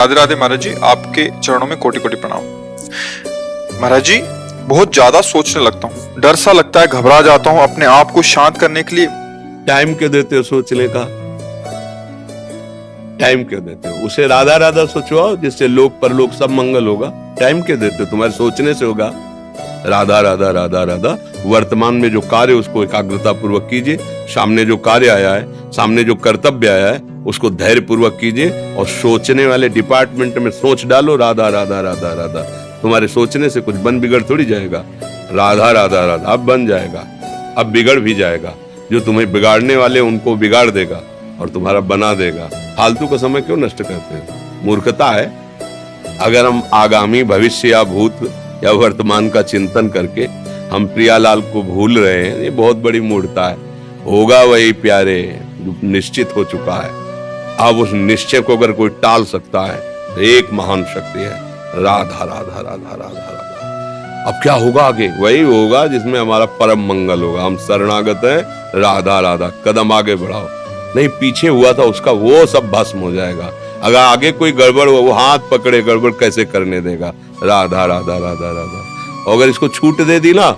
राधे राधे महाराज जी, आपके चरणों में कोटि कोटि प्रणाम। महाराज जी, बहुत ज्यादा सोचने लगता हूँ, डर सा लगता है, घबरा जाता हूँ। अपने आप को शांत करने के लिए टाइम क्यों देते हो सोचने का? टाइम क्यों देते हो? उसे राधा राधा सोचवाओ, जिससे लोक परलोक सब मंगल होगा। टाइम क्यों देते हो? तुम्हारे सोचने से होगा। राधा राधा राधा राधा। वर्तमान में जो कार्य उसको एकाग्रता पूर्वक कीजिए। सामने जो कार्य आया है, सामने जो कर्तव्य आया है, उसको धैर्य पूर्वक कीजिए और सोचने वाले डिपार्टमेंट में सोच डालो राधा राधा राधा राधा। तुम्हारे सोचने से कुछ बन बिगड़ थोड़ी जाएगा। राधा राधा राधा अब बन जाएगा, अब बिगड़ भी जाएगा। जो तुम्हें बिगाड़ने वाले उनको बिगाड़ देगा और तुम्हारा बना देगा। फालतू का समय क्यों नष्ट करते हो? मूर्खता है। अगर हम आगामी भविष्य या भूत या वर्तमान का चिंतन करके हम प्रियालाल को भूल रहे हैं, ये बहुत बड़ी मूर्खता है। होगा वही प्यारे जो निश्चित हो चुका है। अब उस निश्चय को अगर कोई टाल सकता है तो एक महान शक्ति है, राधा राधा राधा राधा राधा। अब क्या होगा आगे? वही होगा जिसमें हमारा परम मंगल होगा। हम शरणागत हैं, राधा राधा। कदम आगे बढ़ाओ। नहीं पीछे हुआ था उसका वो सब भस्म हो जाएगा। अगर आगे कोई गड़बड़ हो, वो हाथ पकड़े गड़बड़ कैसे करने देगा? राधा राधा राधा राधा। और अगर इसको छूट दे दी ना,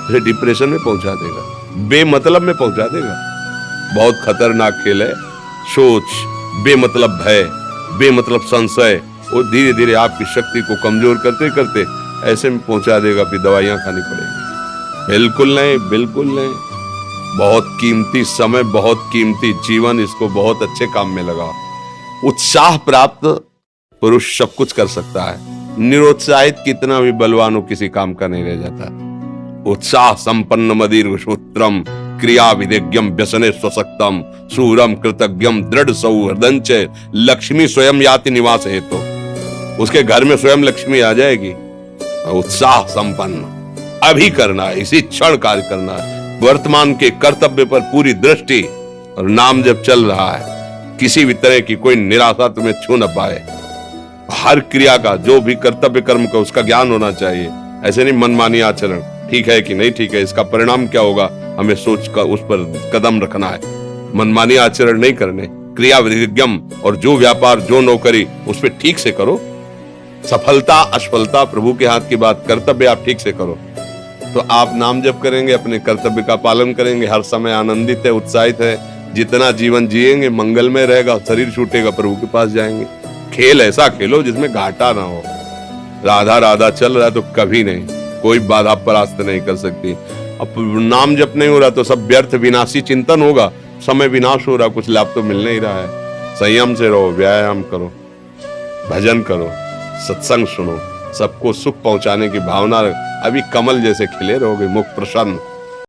फिर डिप्रेशन में पहुंचा देगा, बेमतलब में पहुंचा देगा। बहुत खतरनाक खेल है। सोच, बेमतलब भय, बेमतलब संशय, वो धीरे धीरे आपकी शक्ति को कमजोर करते करते ऐसे में पहुंचा देगा, फिर दवाइयां खानी पड़ेगी। बिल्कुल नहीं, बिल्कुल नहीं। बहुत कीमती समय, बहुत कीमती जीवन, इसको बहुत अच्छे काम में लगाओ। उत्साह प्राप्त पुरुष सब कुछ कर सकता है। निरुत्साहित कितना भी बलवान हो, किसी काम का नहीं रह जाता। उत्साह संपन्न मदीर सूत्रम क्रिया विदेज्ञम व्यसने स्वसक्तम सूरम कृतज्ञम दृढ़ सौहृदंच लक्ष्मी स्वयं याति निवास हेतु। उसके घर में स्वयं लक्ष्मी आ जाएगी। उत्साह संपन्न अभी करना है, इसी क्षण कार्य करना है। वर्तमान के कर्तव्य पर पूरी दृष्टि और नाम जब चल रहा है, किसी भी तरह की कोई निराशा तुम्हें छू न पाए। हर क्रिया का, जो भी कर्तव्य कर्म का, उसका ज्ञान होना चाहिए। ऐसे नहीं मनमानी आचरण, ठीक है कि नहीं ठीक है, इसका परिणाम क्या होगा, हमें सोच कर उस पर कदम रखना है। मनमानी आचरण नहीं करने। क्रिया विधिज्ञम, और जो व्यापार जो नौकरी उस पर ठीक से करो। सफलता असफलता प्रभु के हाथ की बात, कर्तव्य आप ठीक से करो तो आप नाम जप करेंगे, अपने कर्तव्य का पालन करेंगे, हर समय आनंदित है, उत्साहित है। जितना जीवन जिएंगे मंगलमय रहेगा, शरीर छूटेगा, प्रभु के पास जाएंगे। खेल ऐसा खेलो जिसमें घाटा ना हो। राधा राधा चल रहा है तो कभी नहीं, कोई बाधा परास्त नहीं कर सकती। अब नाम जप नहीं हो रहा तो सब व्यर्थ विनाशी चिंतन होगा। समय विनाश हो रहा, कुछ लाभ तो मिल नहीं रहा है। संयम से रहो, व्यायाम करो, भजन करो, सत्संग सुनो, सबको सुख पहुंचाने की भावना। अभी कमल जैसे खिले रहोगे, मुख प्रसन्न।